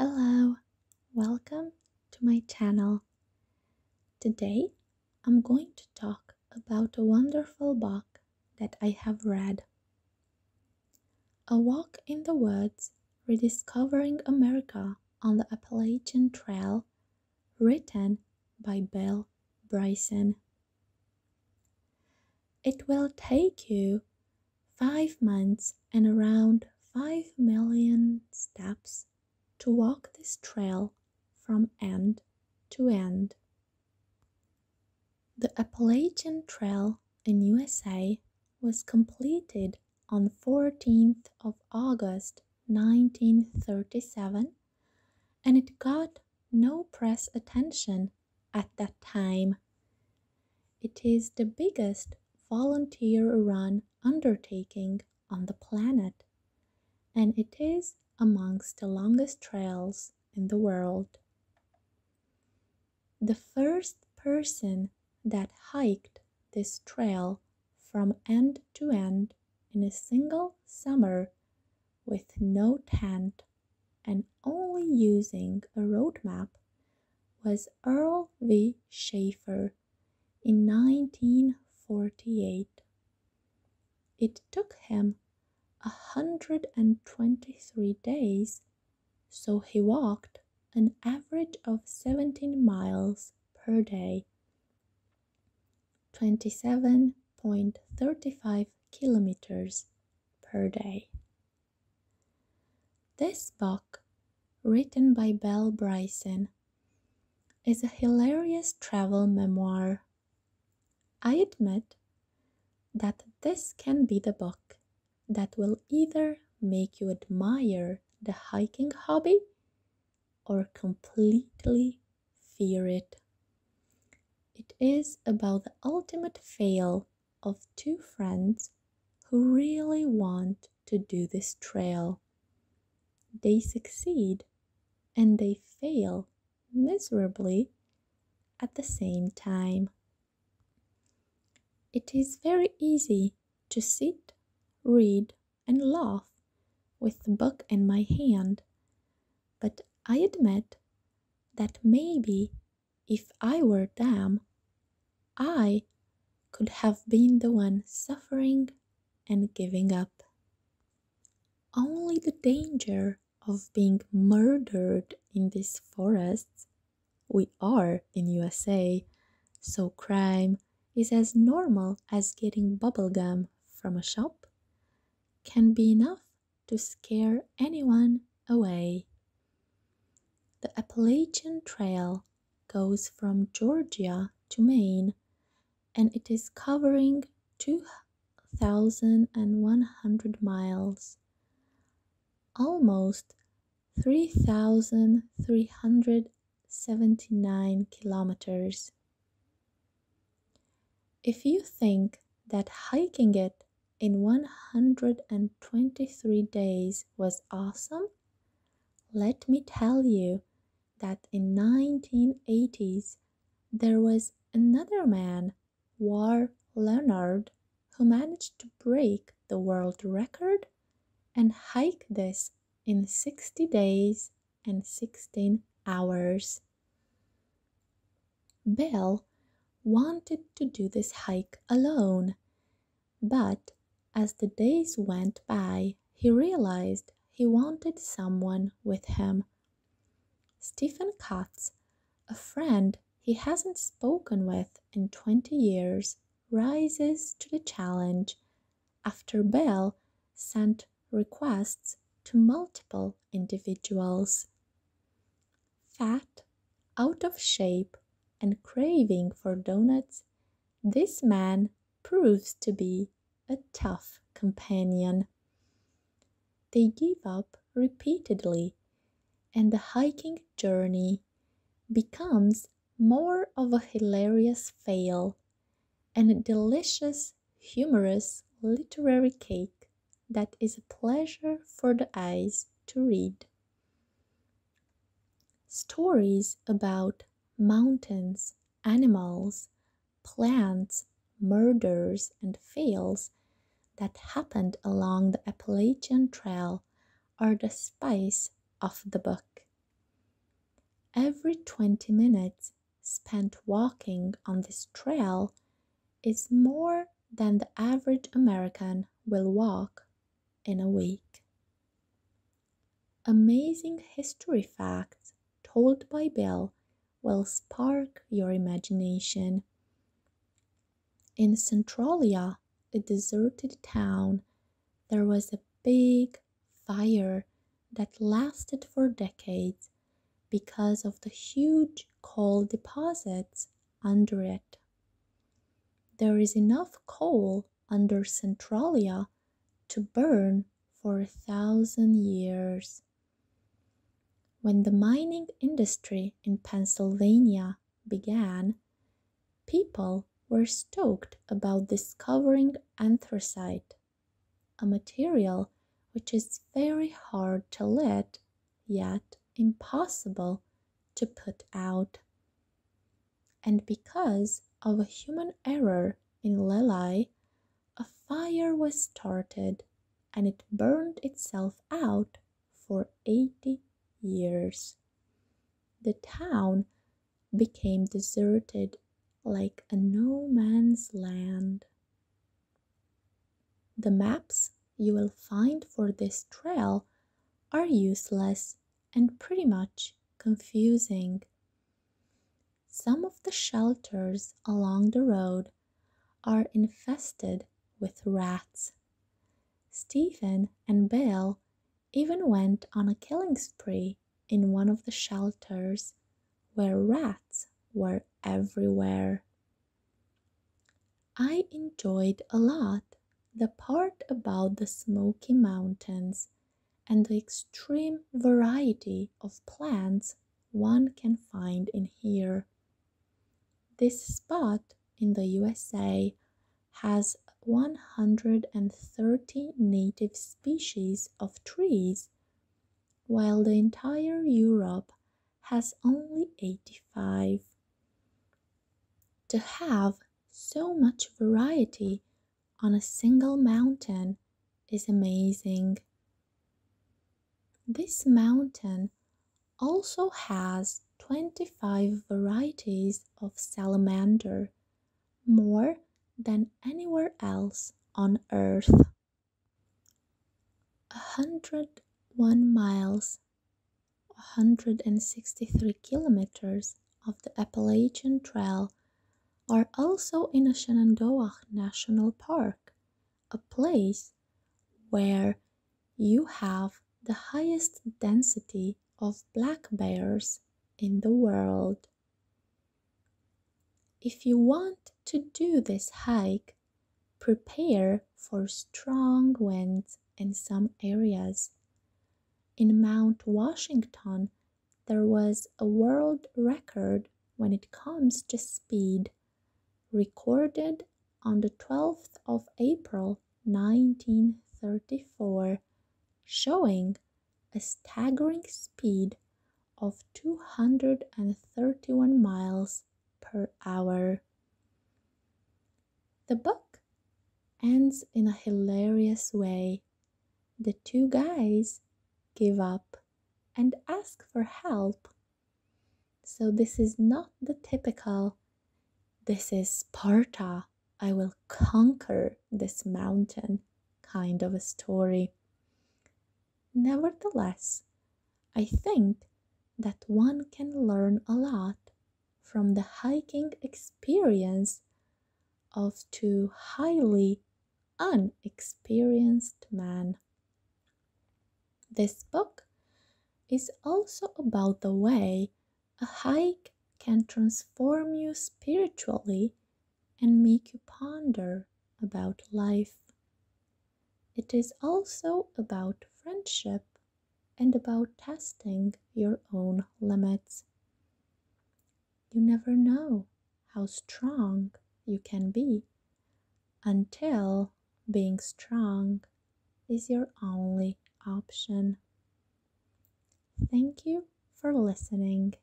Hello, welcome to my channel. Today I'm going to talk about a wonderful book that I have read. A Walk in the Woods, Rediscovering America on the Appalachian Trail, written by Bill Bryson. It will take you 5 months and around 5 million steps to walk this trail from end to end. The Appalachian Trail in USA was completed on 14th of August 1937, and it got no press attention at that time. It is the biggest volunteer-run undertaking on the planet, and it is amongst the longest trails in the world. The first person that hiked this trail from end to end in a single summer with no tent and only using a road map was Earl V. Schaefer in 1948. It took him 123 days, so he walked an average of 17 miles per day, 27.35 kilometers per day. This book, written by Bill Bryson, is a hilarious travel memoir. I admit that this can be the book that will either make you admire the hiking hobby or completely fear it. It is about the ultimate fail of two friends who really want to do this trail. They succeed and they fail miserably at the same time. It is very easy to sit, read, and laugh with the book in my hand, but I admit that maybe if I were them, I could have been the one suffering and giving up. Only the danger of being murdered in these forests, we are in USA, so crime is as normal as getting bubblegum from a shop, can be enough to scare anyone away. The Appalachian Trail goes from Georgia to Maine, and it is covering 2,100 miles, almost 3,379 kilometers. If you think that hiking it in 123 days was awesome, let me tell you that in 1980s there was another man, War Leonard, who managed to break the world record and hike this in 60 days and 16 hours. Bill wanted to do this hike alone, but as the days went by, he realized he wanted someone with him. Stephen Katz, a friend he hasn't spoken with in 20 years, rises to the challenge after Bill sent requests to multiple individuals. Fat, out of shape, and craving for donuts, this man proves to be a tough companion. They give up repeatedly, and the hiking journey becomes more of a hilarious fail and a delicious, humorous literary cake that is a pleasure for the eyes to read. Stories about mountains, animals, plants, murders, and fails that happened along the Appalachian Trail are the spice of the book. every 20 minutes spent walking on this trail is more than the average American will walk in a week. Amazing history facts told by Bill will spark your imagination. In Centralia, a deserted town, there was a big fire that lasted for decades because of the huge coal deposits under it. There is enough coal under Centralia to burn for 1,000 years. When the mining industry in Pennsylvania began, people were stoked about discovering anthracite, a material which is very hard to lit, yet impossible to put out. And because of a human error in Lelai, a fire was started and it burned itself out for 80 years. The town became deserted like a no man's land. The maps you will find for this trail are useless and pretty much confusing. Some of the shelters along the road are infested with rats. Stephen and Bill even went on a killing spree in one of the shelters where rats were everywhere. I enjoyed a lot the part about the Smoky Mountains and the extreme variety of plants one can find in here. This spot in the USA has 130 native species of trees, while the entire Europe has only 85. To have so much variety on a single mountain is amazing. This mountain also has 25 varieties of salamander, more than anywhere else on Earth. 101 miles, 163 kilometers of the Appalachian Trail are also in a Shenandoah National Park, a place where you have the highest density of black bears in the world. If you want to do this hike, prepare for strong winds in some areas. In Mount Washington, there was a world record when it comes to speed, recorded on the 12th of April 1934, showing a staggering speed of 231 miles per hour. The book ends in a hilarious way. The two guys give up and ask for help. So this is not the typical, "This is Sparta, I will conquer this mountain" kind of a story. Nevertheless, I think that one can learn a lot from the hiking experience of two highly unexperienced men. This book is also about the way a hike can transform you spiritually and make you ponder about life. It is also about friendship and about testing your own limits. You never know how strong you can be until being strong is your only option. Thank you for listening.